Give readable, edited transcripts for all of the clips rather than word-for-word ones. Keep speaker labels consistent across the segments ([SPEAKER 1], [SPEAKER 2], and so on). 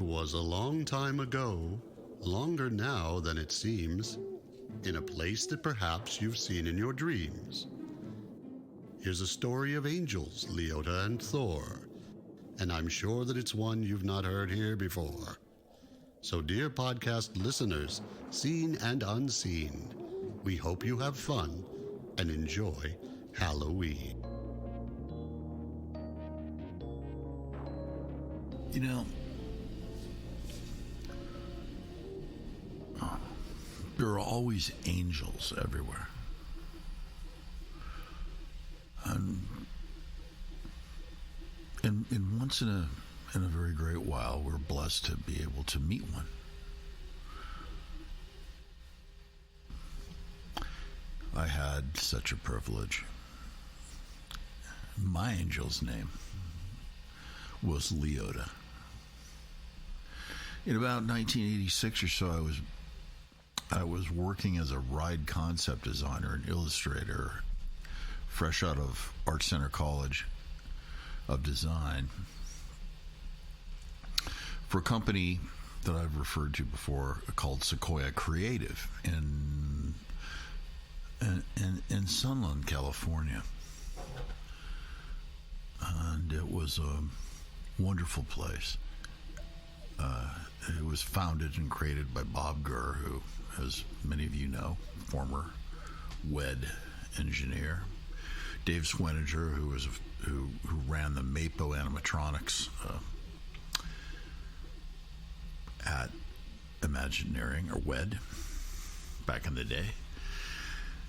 [SPEAKER 1] 'Twas a long time ago, longer now than it seems, in a place that perhaps you've seen in your dreams. Here's a story of angels, Leota and Thor, and I'm sure that it's one you've not heard here before. So, dear podcast listeners, seen and unseen, we hope you have fun and enjoy Halloween.
[SPEAKER 2] You know, there are always angels everywhere. And once in a very great while, we're blessed to be able to meet one. I had such a privilege. My angel's name was Leota. In about 1986 or so, I was working as a ride concept designer and illustrator, fresh out of Art Center College of Design, for a company that I've referred to before called Sequoia Creative in Sunland, California. And it was a wonderful place. It was founded and created by Bob Gurr, who, as many of you know, former WED engineer. Dave Sweninger, who ran the Mapo animatronics at Imagineering, or WED, back in the day.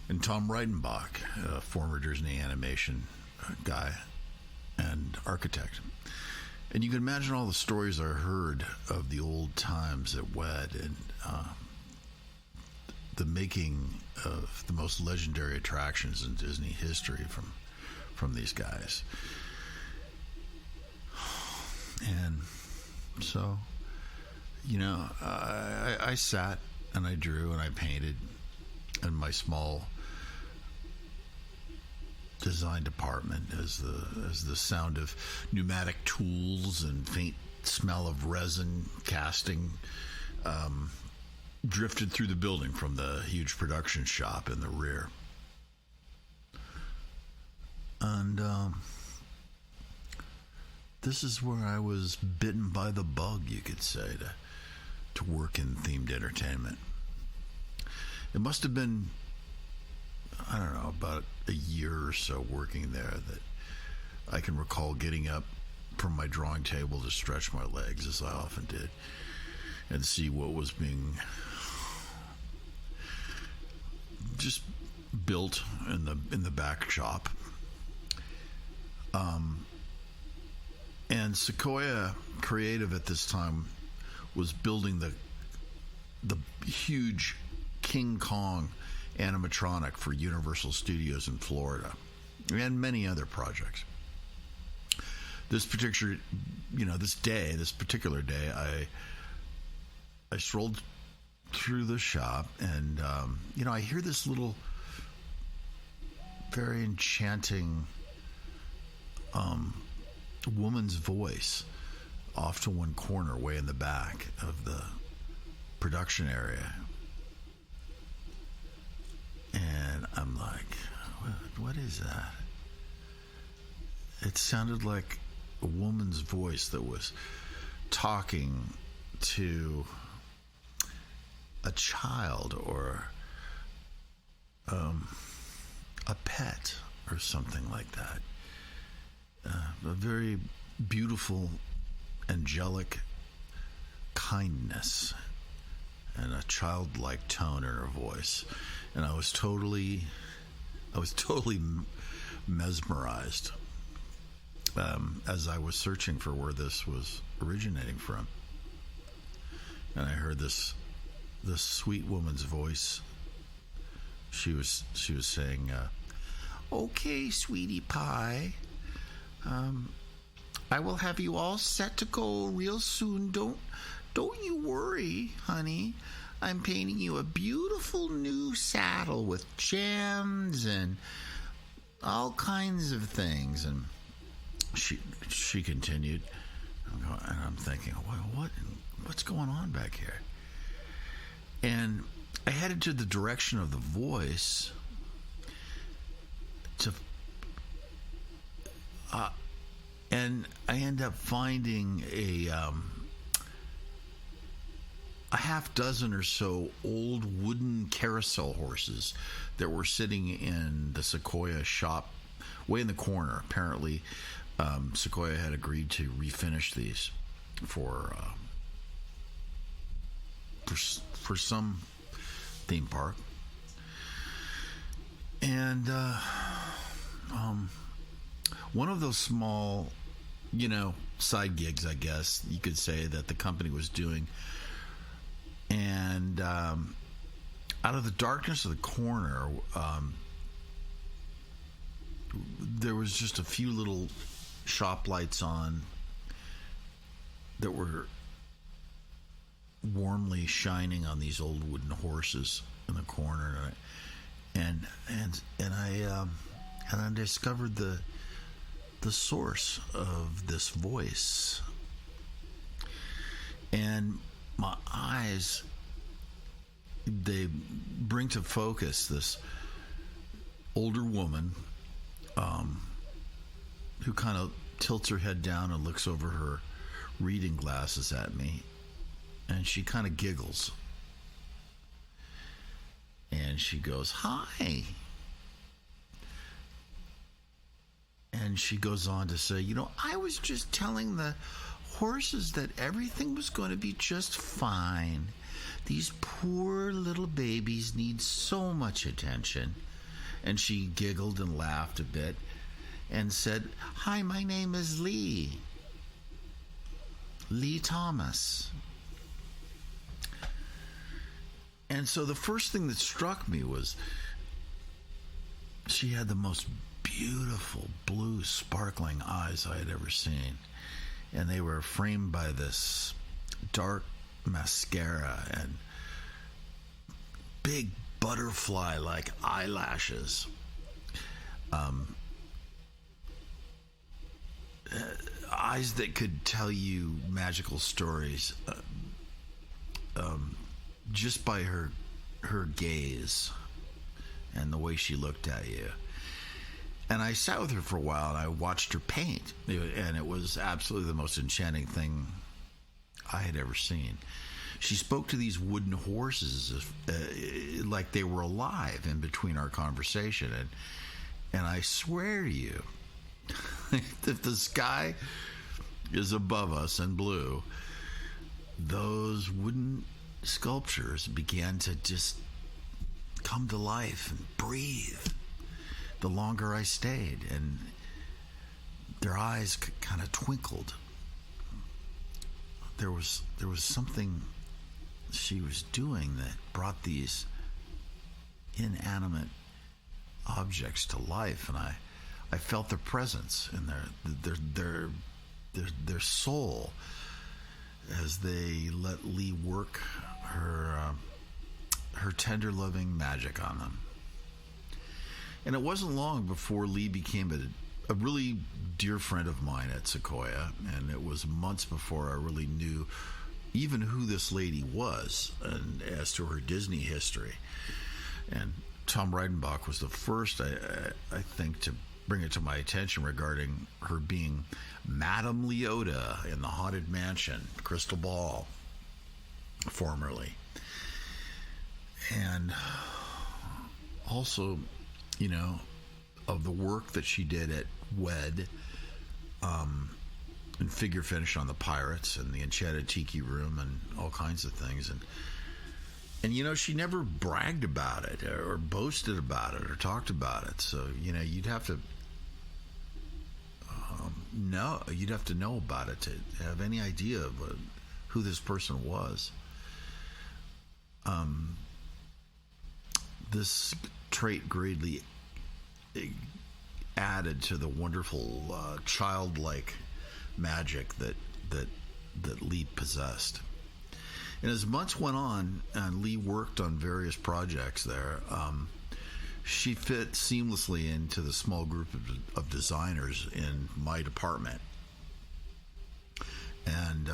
[SPEAKER 2] And Tom Reidenbach, a former Disney animation guy and architect. And you can imagine all the stories I heard of the old times at WED and the making of the most legendary attractions in Disney history from these guys. And so, you know, I sat and I drew and I painted in my small design department as the sound of pneumatic tools and faint smell of resin casting drifted through the building from the huge production shop in the rear. And this is where I was bitten by the bug, you could say, to work in themed entertainment. It must have been, I don't know, about a year or so working there that I can recall getting up from my drawing table to stretch my legs, as I often did, and see what was being just built in the back shop. And Sequoia Creative at this time was building the huge King Kong animatronic for Universal Studios in Florida and many other projects. This particular day, I strolled through the shop and, I hear this little very enchanting woman's voice off to one corner way in the back of the production area. And I'm like, what is that? It sounded like a woman's voice that was talking to a child or a pet or something like that. A very beautiful, angelic kindness and a childlike tone in her voice. And I was totally mesmerized as I was searching for where this was originating from. And I heard this sweet woman's voice. She was saying, "Okay, sweetie pie, I will have you all set to go real soon. Don't you worry, honey. I'm painting you a beautiful new saddle with gems and all kinds of things." And she continued, And I'm thinking, what's going on back here? And I headed to the direction of the voice and I end up finding a half dozen or so old wooden carousel horses that were sitting in the Sequoia shop way in the corner. Apparently, Sequoia had agreed to refinish these for some theme park. And one of those small, side gigs, I guess you could say, that the company was doing. And out of the darkness of the corner, there was just a few little shop lights on that were warmly shining on these old wooden horses in the corner, and I discovered the source of this voice, and my eyes, they bring to focus this older woman who kind of tilts her head down and looks over her reading glasses at me, and she kind of giggles, and she goes, "Hi." And she goes on to say, I was just telling the horses that everything was going to be just fine. These poor little babies need so much attention. And she giggled and laughed a bit and said, "Hi, my name is Lee Thomas." And so the first thing that struck me was she had the most beautiful blue sparkling eyes I had ever seen, and they were framed by this dark mascara and big butterfly like eyelashes. Eyes that could tell you magical stories just by her gaze and the way she looked at you. And I sat with her for a while, and I watched her paint, and it was absolutely the most enchanting thing I had ever seen. She spoke to these wooden horses like they were alive in between our conversation, and I swear to you, if the sky is above us and blue, those wooden sculptures began to just come to life and breathe the longer I stayed, and their eyes kind of twinkled. There was something she was doing that brought these inanimate objects to life, and I felt their presence in their soul as they let Lee work her tender, loving magic on them. And it wasn't long before Lee became a really dear friend of mine at Sequoia, and it was months before I really knew even who this lady was and as to her Disney history. And Tom Reidenbach was the first, I think, to bring it to my attention regarding her being Madame Leota in the Haunted Mansion, Crystal Ball, formerly. And also, of the work that she did at WED, and figure finish on the Pirates and the Enchanted Tiki Room and all kinds of things. And she never bragged about it or boasted about it or talked about it. So, you'd have to know about it to have any idea of who this person was. This trait greatly added to the wonderful childlike magic that Lee possessed. And as months went on and Lee worked on various projects there, she fit seamlessly into the small group of designers in my department. And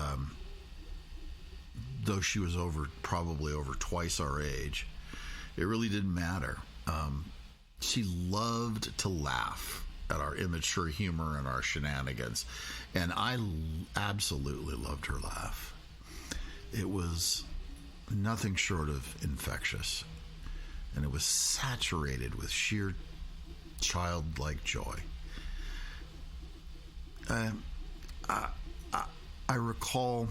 [SPEAKER 2] though she was probably over twice our age, it really didn't matter. She loved to laugh at our immature humor and our shenanigans, and I absolutely loved her laugh. It was nothing short of infectious, and it was saturated with sheer childlike joy. I recall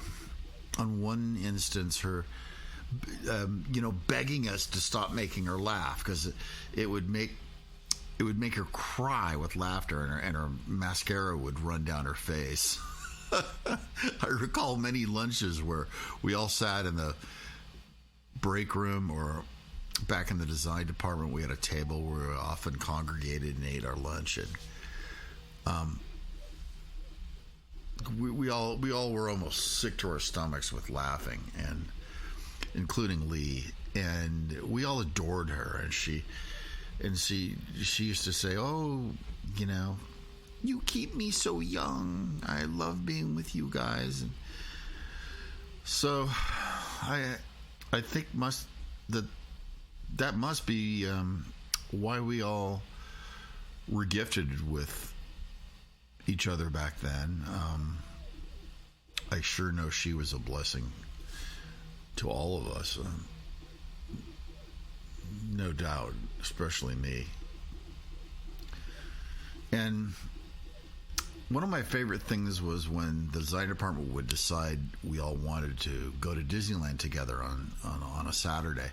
[SPEAKER 2] on one instance her begging us to stop making her laugh because it would make her cry with laughter, and her mascara would run down her face. I recall many lunches where we all sat in the break room, or back in the design department we had a table where we often congregated and ate our lunch, and we all were almost sick to our stomachs with laughing, and including Lee, and we all adored her. And she used to say, "Oh, you keep me so young. I love being with you guys." And so I think that must be why we all were gifted with each other back then. I sure know she was a blessing to all of us, no doubt, especially me. And one of my favorite things was when the design department would decide we all wanted to go to Disneyland together on a Saturday.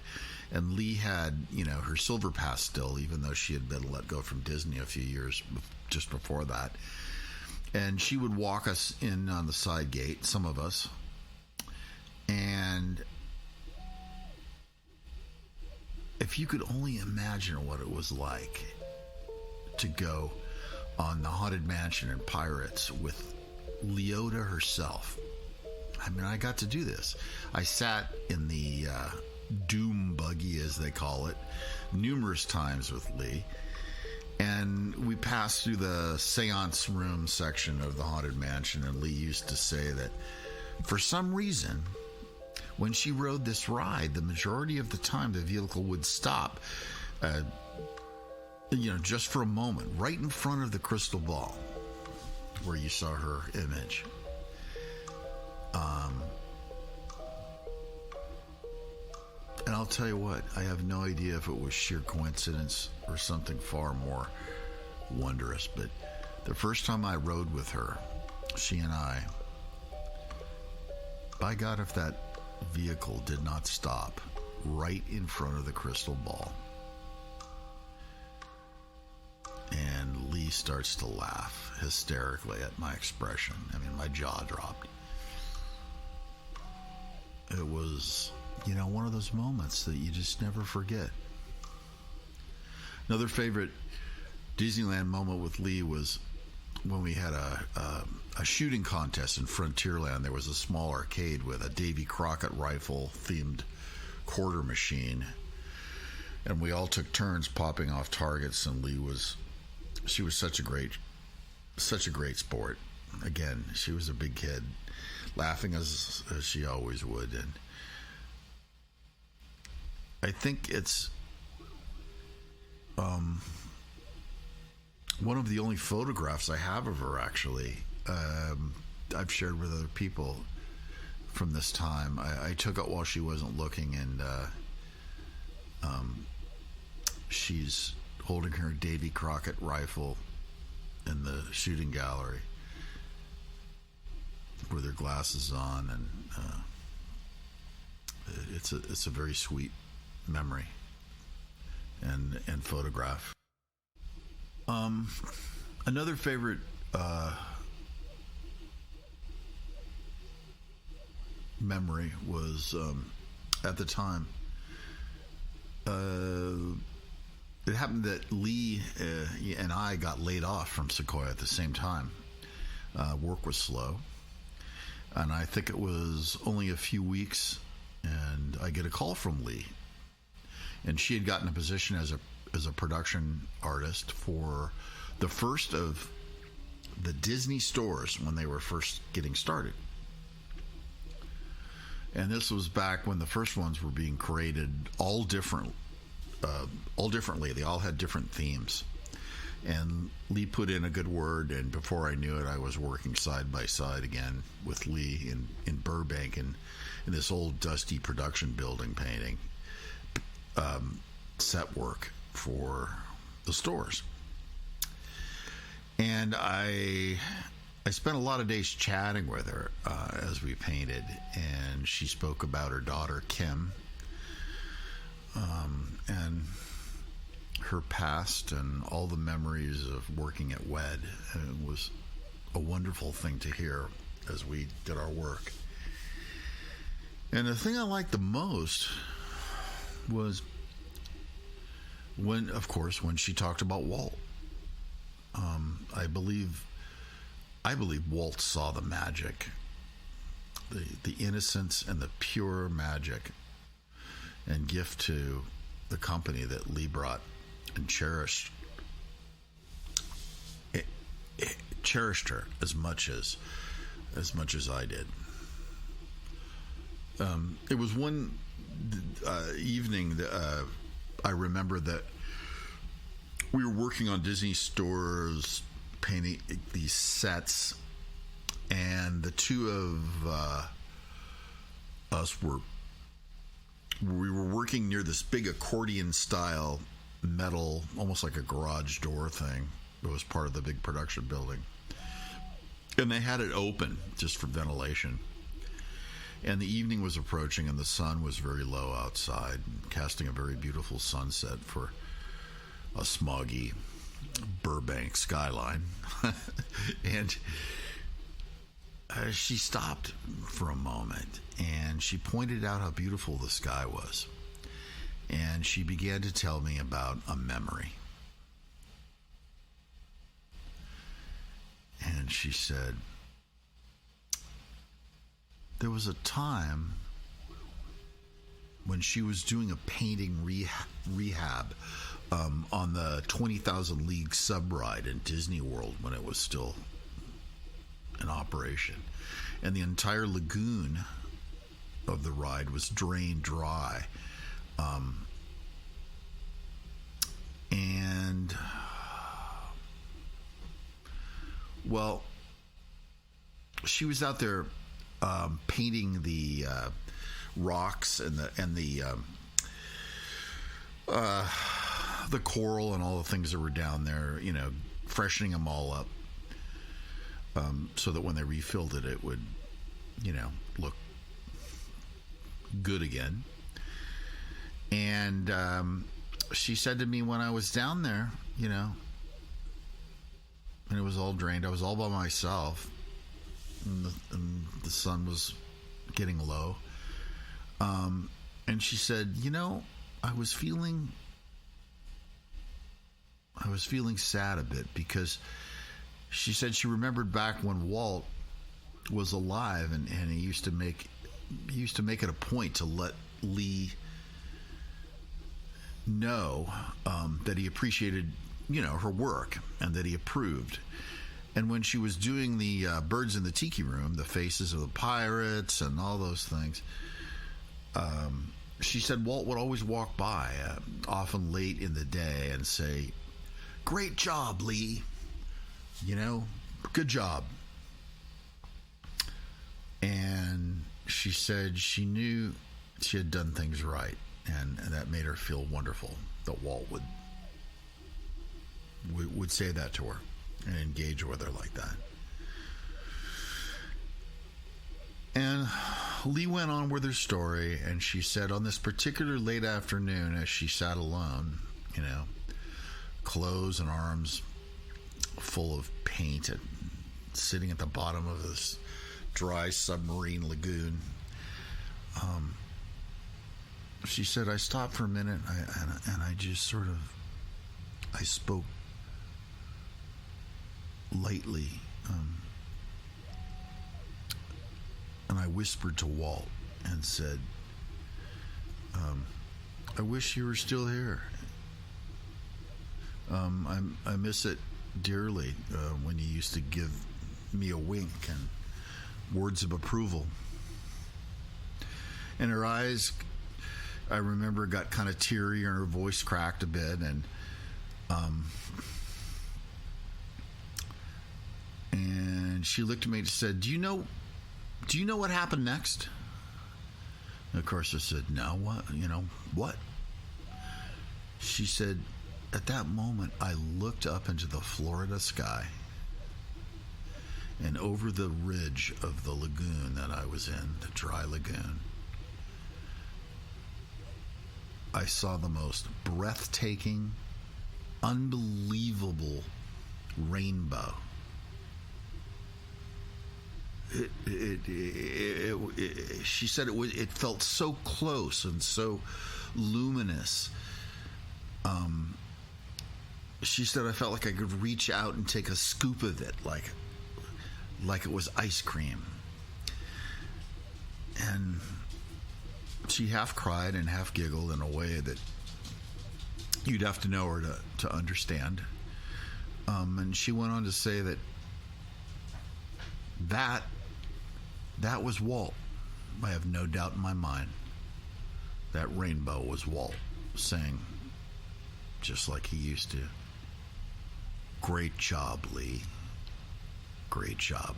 [SPEAKER 2] And Lee had, her Silver Pass still, even though she had been let go from Disney a few years just before that. And she would walk us in on the side gate, some of us. And if you could only imagine what it was like to go on the Haunted Mansion and Pirates with Leota herself. I mean, I got to do this. I sat in the Doom buggy, as they call it, numerous times with Lee. And we passed through the seance room section of the Haunted Mansion, and Lee used to say that for some reason, when she rode this ride, the majority of the time the vehicle would stop, just for a moment, right in front of the crystal ball where you saw her image. And I'll tell you what, I have no idea if it was sheer coincidence or something far more wondrous, but the first time I rode with her, she and I, by God, if that vehicle did not stop right in front of the crystal ball. And Lee starts to laugh hysterically at my expression. I mean, my jaw dropped. It was, one of those moments that you just never forget. Another favorite Disneyland moment with Lee was when we had a shooting contest in Frontierland. There was a small arcade with a Davy Crockett rifle themed quarter machine, and we all took turns popping off targets, and she was such a great sport. Again, she was a big kid, laughing as she always would. And I think it's one of the only photographs I have of her, actually. I've shared with other people from this time. I took it while she wasn't looking, and she's holding her Davy Crockett rifle in the shooting gallery with her glasses on, and it's a very sweet memory and photograph. Another favorite memory was at the time. It happened that Lee and I got laid off from Sequoia at the same time. Work was slow, and I think it was only a few weeks, and I get a call from Lee, and she had gotten a position as a production artist for the first of the Disney stores when they were first getting started. And this was back when the first ones were being created all differently. They all had different themes. And Lee put in a good word, and before I knew it, I was working side by side again with Lee in Burbank in this old dusty production building painting set work for the stores. And I spent a lot of days chatting with her as we painted, and she spoke about her daughter, Kim, and her past and all the memories of working at WED. And it was a wonderful thing to hear as we did our work. And the thing I liked the most was when she talked about Walt. I believe Walt saw the magic, the innocence and the pure magic and gift to the company that Lee brought and cherished her as much as I did. It was one evening that I remember that we were working on Disney stores, painting these sets, and the two of us were working near this big accordion style metal, almost like a garage door thing. It was part of the big production building, and they had it open just for ventilation. And the evening was approaching, and the sun was very low outside, casting a very beautiful sunset for a smoggy Burbank skyline. And she stopped for a moment, and she pointed out how beautiful the sky was. And she began to tell me about a memory. And she said, there was a time when she was doing a painting rehab on the 20,000 League sub ride in Disney World when it was still in operation. And the entire lagoon of the ride was drained dry. And well, she was out there painting the rocks and the coral and all the things that were down there, freshening them all up, so that when they refilled it, it would, look good again. And she said to me when I was down there, and it was all drained, I was all by myself, and the sun was getting low. And she said, I was feeling sad a bit, because she said she remembered back when Walt was alive, and he used to make it a point to let Lee know that he appreciated her work and that he approved. And when she was doing the birds in the tiki room, the faces of the pirates and all those things, she said Walt would always walk by, often late in the day, and say, "Great job, Lee. Good job." And she said she knew she had done things right, and that made her feel wonderful that Walt would say that to her and engage with her like that. And Lee went on with her story, and she said on this particular late afternoon, as she sat alone, clothes and arms full of paint and sitting at the bottom of this dry submarine lagoon, she said, I stopped for a minute, and I just sort of, I spoke lightly, and I whispered to Walt and said, I wish you were still here. I miss it dearly when you used to give me a wink and words of approval. And her eyes, I remember, got kind of teary and her voice cracked a bit. And she looked at me and said, do you know what happened next? And of course I said, no, what? What? She said, at that moment, I looked up into the Florida sky, and over the ridge of the lagoon that I was in, the dry lagoon, I saw the most breathtaking, unbelievable rainbow. She said it felt so close and so luminous. She said I felt like I could reach out and take a scoop of it, like it was ice cream. And she half cried and half giggled in a way that you'd have to know her to understand. And she went on to say that was Walt. I have no doubt in my mind that rainbow was Walt saying, just like he used to, great job, Lee. Great job.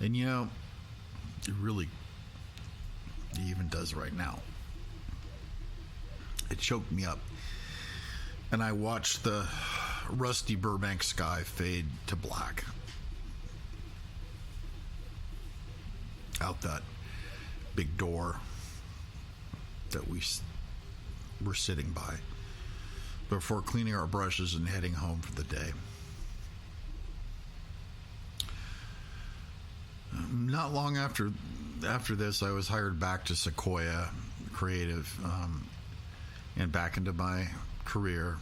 [SPEAKER 2] And it really even does right now. It choked me up. And I watched the rusty Burbank sky fade to black. Out that big door that we were sitting by before cleaning our brushes and heading home for the day. Not long after this, I was hired back to Sequoia Creative and back into my career,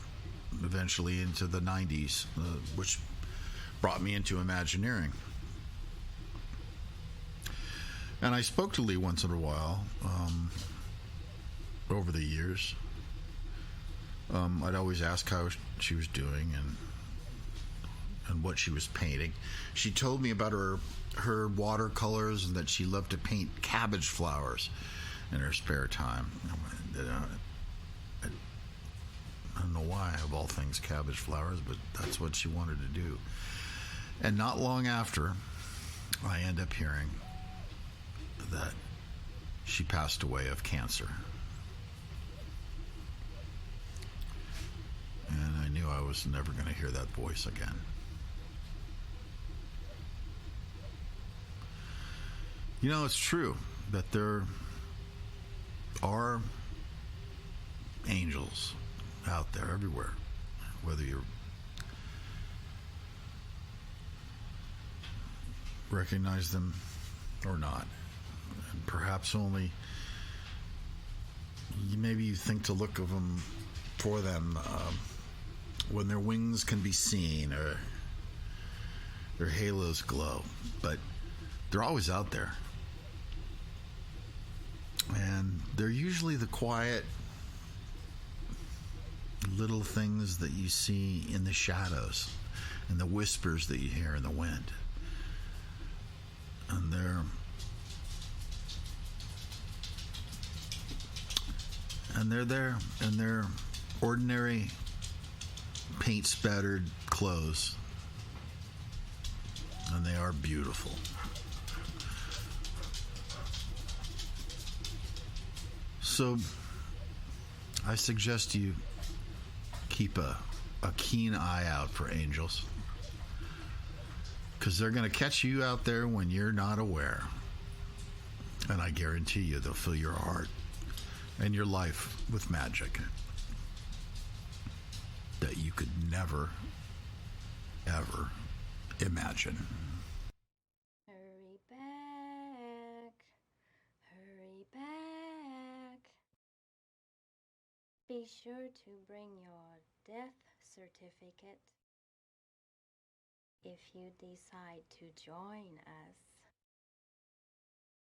[SPEAKER 2] eventually into the 90s, which brought me into Imagineering. And I spoke to Lee once in a while over the years. I'd always ask how she was doing and what she was painting. She told me about her watercolors and that she loved to paint cabbage flowers in her spare time. I don't know why, of all things, cabbage flowers, but that's what she wanted to do. And not long after, I end up hearing that she passed away of cancer. And I knew I was never going to hear that voice again. It's true that there are angels out there everywhere, whether you recognize them or not. And perhaps only maybe you think to look for them when their wings can be seen or their halos glow, but they're always out there. And they're usually the quiet little things that you see in the shadows and the whispers that you hear in the wind. And they're there in their ordinary paint spattered clothes, and they are beautiful. So I suggest you keep a keen eye out for angels, because they're going to catch you out there when you're not aware. And I guarantee you they'll fill your heart and your life with magic that you could never, ever imagine.
[SPEAKER 3] Hurry back, hurry back. Be sure to bring your death certificate if you decide to join us.